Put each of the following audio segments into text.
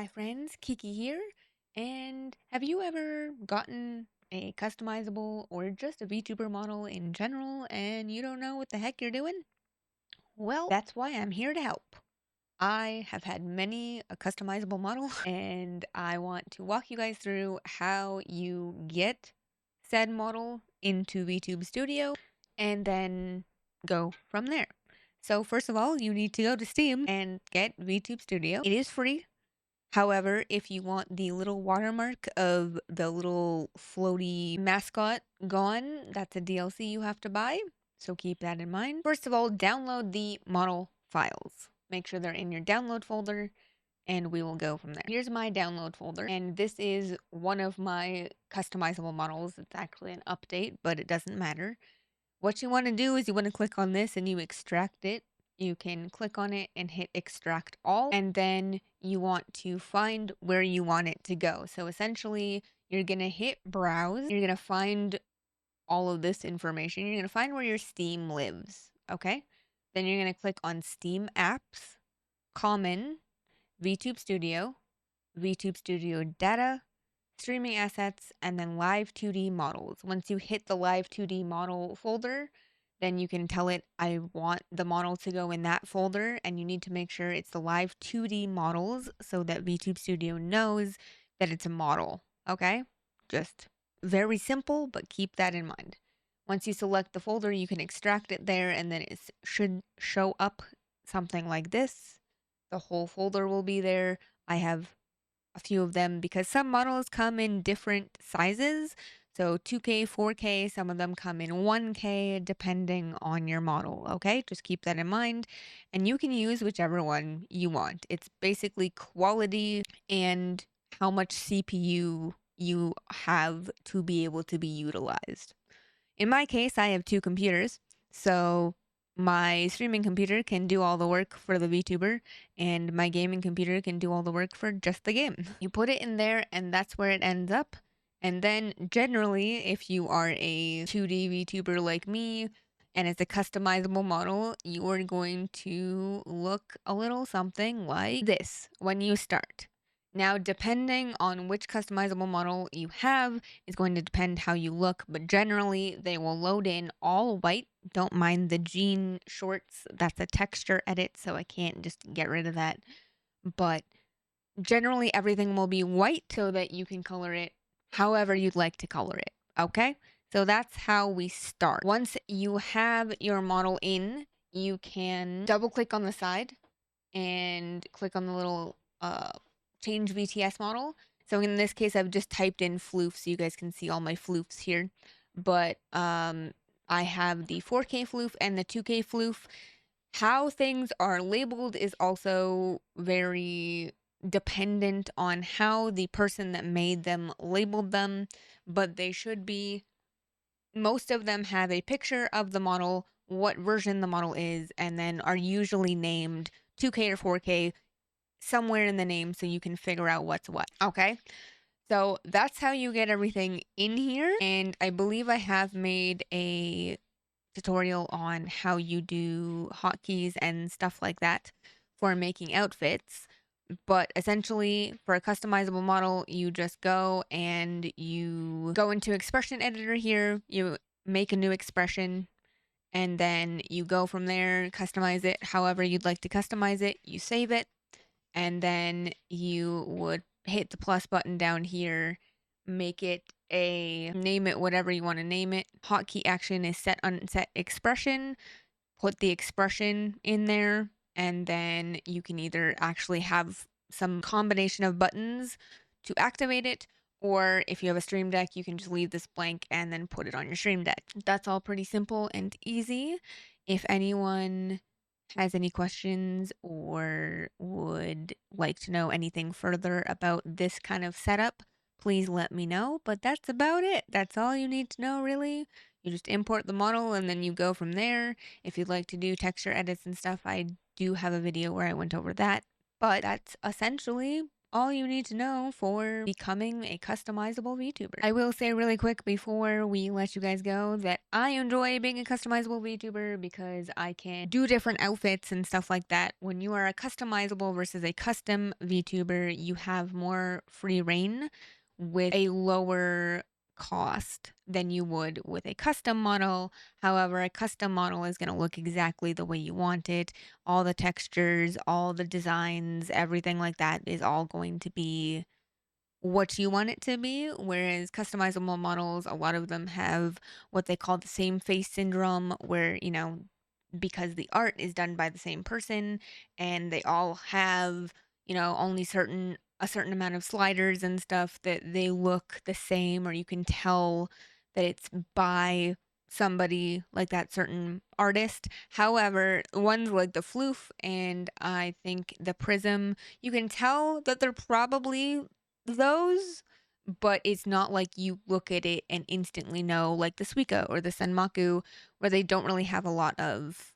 Hi friends, Kiki here. And have you ever gotten a customizable or just a VTuber model in general and you don't know what the heck you're doing? Well, that's why I'm here to help. I have had many a customizable model and I want to walk you guys through how you get said model into VTube Studio and then go from there. So first of all, you need to go to Steam and get VTube Studio. It is free. However, if you want the little watermark of the little floaty mascot gone, that's a DLC you have to buy. So keep that in mind. First of all, download the model files. Make sure they're in your download folder and we will go from there. Here's my download folder, and this is one of my customizable models. It's actually an update, but it doesn't matter. What you want to do is you want to click on this and you extract it. You can click on it and hit extract all, and then you want to find where you want it to go. So essentially, you're going to hit browse. You're going to find all of this information. You're going to find where your Steam lives, okay? Then you're going to click on Steam Apps, Common, VTube Studio, VTube Studio Data, Streaming Assets, and then Live 2D Models. Once you hit the Live 2D Model folder, then you can tell it, I want the model to go in that folder, and you need to make sure it's the Live 2D Models so that VTube Studio knows that it's a model, okay? Just very simple, but keep that in mind. Once you select the folder, you can extract it there, and then it should show up something like this. The whole folder will be there. I have a few of them because some models come in different sizes. So 2K, 4K, some of them come in 1K depending on your model, okay? Just keep that in mind. And you can use whichever one you want. It's basically quality and how much CPU you have to be able to be utilized. In my case, I have two computers. So my streaming computer can do all the work for the VTuber, and my gaming computer can do all the work for just the game. You put it in there, and that's where it ends up. And then generally, if you are a 2D VTuber like me, and it's a customizable model, you are going to look a little something like this when you start. Now, depending on which customizable model you have is going to depend how you look, but generally they will load in all white. Don't mind the jean shorts. That's a texture edit, so I can't just get rid of that. But generally everything will be white so that you can color it however you'd like to color it, okay? So that's how we start. Once you have your model in, you can double click on the side and click on the little change VTS model. So in this case, I've just typed in floof so you guys can see all my floofs here. But I have the 4K floof and the 2K floof. How things are labeled is also very dependent on how the person that made them labeled them, but they should be, most of them have a picture of the model, what version the model is, and then are usually named 2K or 4K somewhere in the name so you can figure out what's what, okay? So that's how you get everything in here, and I believe I have made a tutorial on how you do hotkeys and stuff like that for making outfits. But essentially, for a customizable model, you just go and you go into expression editor here, you make a new expression, and then you go from there, customize it however you'd like to customize it, you save it, and then you would hit the plus button down here, make it name it whatever you want to name it. Hotkey action is set unset expression. Put the expression in there, and then you can either actually have some combination of buttons to activate it, or if you have a stream deck, you can just leave this blank and then put it on your stream deck. That's all pretty simple and easy. If anyone has any questions or would like to know anything further about this kind of setup, please let me know. But that's about it. That's all you need to know, really. You just import the model and then you go from there. If you'd like to do texture edits and stuff, I do have a video where I went over that. But that's essentially all you need to know for becoming a customizable VTuber. I will say really quick before we let you guys go that I enjoy being a customizable VTuber because I can do different outfits and stuff like that. When you are a customizable versus a custom VTuber, you have more free reign with a lower cost than you would with a custom model. However, a custom model is going to look exactly the way you want it. All the textures, all the designs, everything like that is all going to be what you want it to be. Whereas customizable models, a lot of them have what they call the same face syndrome, where, because the art is done by the same person and they all have, only a certain amount of sliders and stuff, that they look the same, or you can tell that it's by somebody like that certain artist. However, ones like the Floof and I think the Prism, you can tell that they're probably those, but it's not like you look at it and instantly know, like the Suika or the Senmaku, where they don't really have a lot of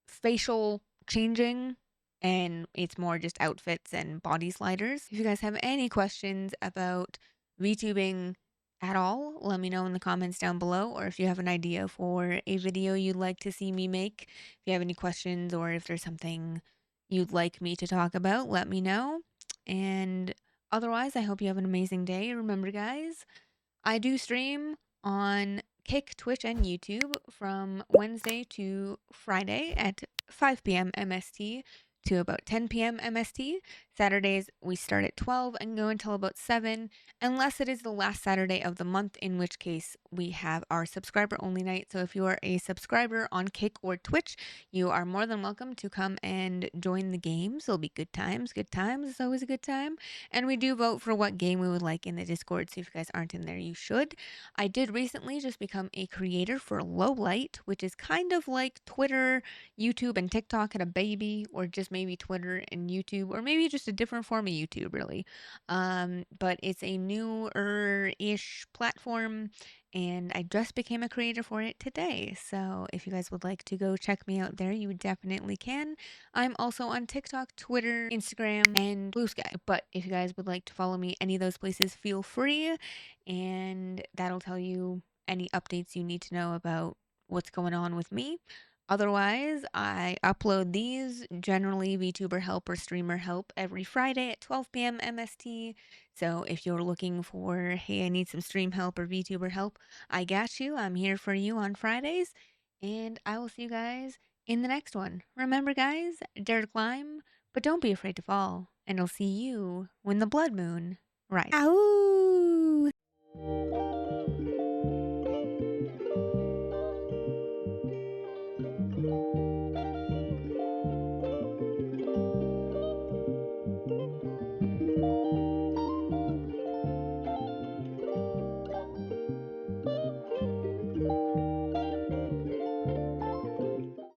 facial changing and it's more just outfits and body sliders. If you guys have any questions about VTubing at all, let me know in the comments down below, or if you have an idea for a video you'd like to see me make. If you have any questions or if there's something you'd like me to talk about, let me know. And otherwise, I hope you have an amazing day. Remember, guys, I do stream on Kick, Twitch, and YouTube from Wednesday to Friday at 5 p.m. MST to about 10 p.m. MST. Saturdays, we start at 12 and go until about 7, unless it is the last Saturday of the month, in which case we have our subscriber only night. So if you are a subscriber on Kick or Twitch, you are more than welcome to come and join the games. It'll be good times. Good times. It's always a good time. And we do vote for what game we would like in the Discord. So if you guys aren't in there, you should. I did recently just become a creator for Lowlight, which is kind of like Twitter, YouTube, and TikTok had a baby, or just maybe Twitter and YouTube, or maybe just a different form of YouTube, really. But it's a newer-ish platform, and I just became a creator for it today. So if you guys would like to go check me out there, you definitely can. I'm also on TikTok, Twitter, Instagram, and Blue Sky. But if you guys would like to follow me any of those places, feel free, and that'll tell you any updates you need to know about what's going on with me. Otherwise, I upload these, generally VTuber help or streamer help, every Friday at 12 p.m. MST. So if you're looking for, hey, I need some stream help or VTuber help, I got you. I'm here for you on Fridays. And I will see you guys in the next one. Remember, guys, dare to climb, but don't be afraid to fall. And I'll see you when the blood moon rises. Ow!